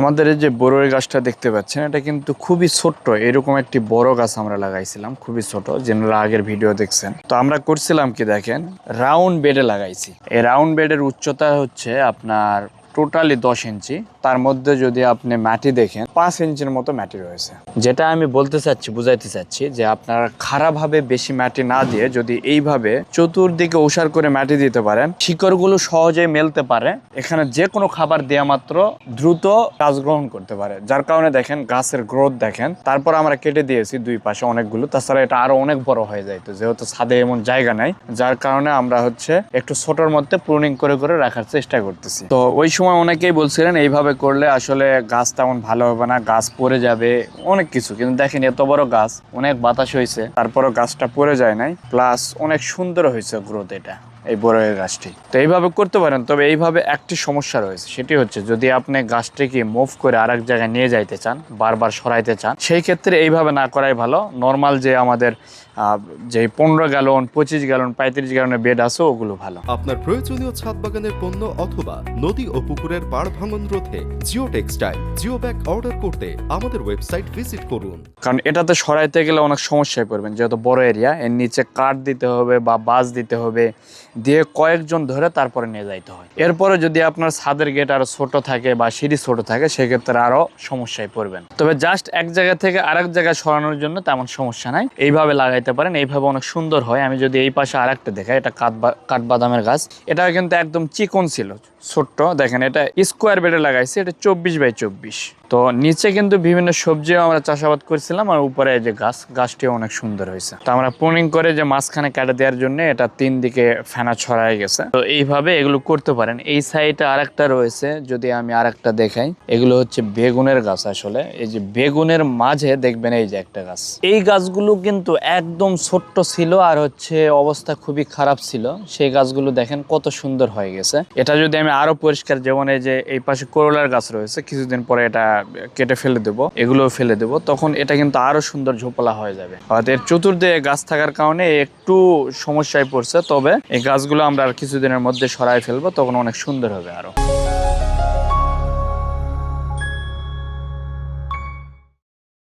আমাদের এই যে বড়ই গাছটা দেখতে পাচ্ছেন, এটা কিন্তু খুবই ছোট্ট। এরকম একটি বড় গাছ আমরা লাগাইছিলাম, খুবই ছোট, যেনারা আগের ভিডিও দেখছেন। তো আমরা করছিলাম কি দেখেন, রাউন্ড বেডে লাগাইছি। এই রাউন্ড বেডের উচ্চতা হচ্ছে আপনার টোটালি 10 ইঞ্চি। তার মধ্যে যদি আপনি মাটি দেখেন 5 ইঞ্চির মতো মাটি রয়েছে। যেটা আমি বলতে চাচ্ছি, বুঝাইতে চাচ্ছি যে আপনারা খারাপভাবে বেশি মাটি না দিয়ে যদি এইভাবে চতুর্দিকে ওষার করে মাটি দিতে পারেন, শিকড়গুলো সহজেই মেলতে পারে, এখানে যে কোনো খাবার দেওয়া মাত্র দ্রুত গাছ গ্রহণ করতে পারে। যার কারণে দেখেন গাছের গ্রোথ দেখেন। তারপর আমরা কেটে দিয়েছি দুই পাশে অনেকগুলো, তাছাড়া এটা আরো অনেক বড় হয়ে যাইতো, যেহেতু ছাদে এমন জায়গা নাই। যার কারণে আমরা হচ্ছে একটু ছোটর মধ্যে প্রুনিং করে করে রাখার চেষ্টা করতেছি। তো ওই সময় অনেকেই বলছিলেন এইভাবে করলে আসলে গাছ তেমন ভালো হবে না, গাছ পড়ে যাবে, অনেক কিছু। কিন্তু দেখেন এত বড় গাছ, অনেক বাতাস হয়েছে, তারপরও গাছটা পড়ে যায় নাই, প্লাস অনেক সুন্দর হয়েছে গ্রোথ এটা, এই বড়ই গাছটি। তো এইভাবে করতে পারেন। তবে এইভাবে একটি সমস্যা রয়েছে, সেটি হচ্ছে যদি আপনি গাছটিকে মুভ করে আরেক জায়গায় নিয়ে যাইতে চান, বারবার সরাইতে চান, সেই ক্ষেত্রে এইভাবে না করাই ভালো। নর্মাল যে আমাদের যে 15 গ্যালন, 25 গ্যালন, 35 গ্যালনের বেড আছে, ওগুলো ভালো। আপনার প্রয়োজনীয় ছাদ বাগানের পণ্য অথবা নদী ও পুকুরের পাড় ভাঙন রোধে geo textile geo bag order করতে আমাদের ওয়েবসাইট ভিজিট করুন। কারণ এটাতে সরাইতে গেলে অনেক সমস্যায় পড়বেন, যেহেতু বড় এরিয়া, এর নিচে কাঠ দিতে হবে বা বাঁশ দিতে হবে, দিয়ে কয়েকজন ধরে তারপরে নিয়ে যাইতে হয়। এরপরে যদি আপনার ছাদের গেট আরো ছোট থাকে বা সিঁড়ি ছোট থাকে, সেক্ষেত্রে আরো সমস্যায় পড়বেন। তবে জাস্ট এক জায়গা থেকে আরেক জায়গায় সরানোর জন্য তেমন সমস্যা নাই, এইভাবে লাগাইতে পারেন। এইভাবে অনেক সুন্দর হয়। আমি যদি এই পাশে আরেকটা দেখাই, এটা কাঠবাদামের গাছ। এটা কিন্তু একদম চিকন ছিল, ছোট্ট। দেখেন এটা স্কোয়ার বেডে লাগাইছে, এটা 24x24। তো নিচে কিন্তু বিভিন্ন সবজিও আমরা চাষাবাদ করেছিলাম, আর উপরে যে গাছটিও অনেক সুন্দর হয়েছে। তো আমরা প্রুনিং করে যে মাঝখানে কেটে দেওয়ার জন্য এটা 3 দিকে ফেনা ছড়াই গেছে। তো এইভাবে এগুলো করতে পারেন। এই সাইডে আরেকটা রয়েছে, যদি আমি আরেকটা দেখাই, এগুলো হচ্ছে বেগুনের গাছ। আসলে এই যে বেগুনের মাঝে দেখবেন এই যে একটা গাছ, এই গাছগুলো কিন্তু একদম ছোট্ট ছিল আর হচ্ছে অবস্থা খুবই খারাপ ছিল। সেই গাছগুলো দেখেন কত সুন্দর হয়ে গেছে। এটা যদি আমি আরো পরিষ্কার, যেমন এই যে এই পাশে করলার গাছ রয়েছে, কিছুদিন পরে এটা কেটে ফেলে দেবো, এগুলো ফেলে দেবো, তখন এটা কিন্তু আরো সুন্দর ঝোপলা হয়ে যাবে। এর চতুর্দিকে গাছ থাকার কারণে একটু সমস্যায় পড়ছে, তবে এই গাছগুলো আমরা আর কিছুদিনের মধ্যে সরাই ফেলবো, তখন অনেক সুন্দর হবে আরো।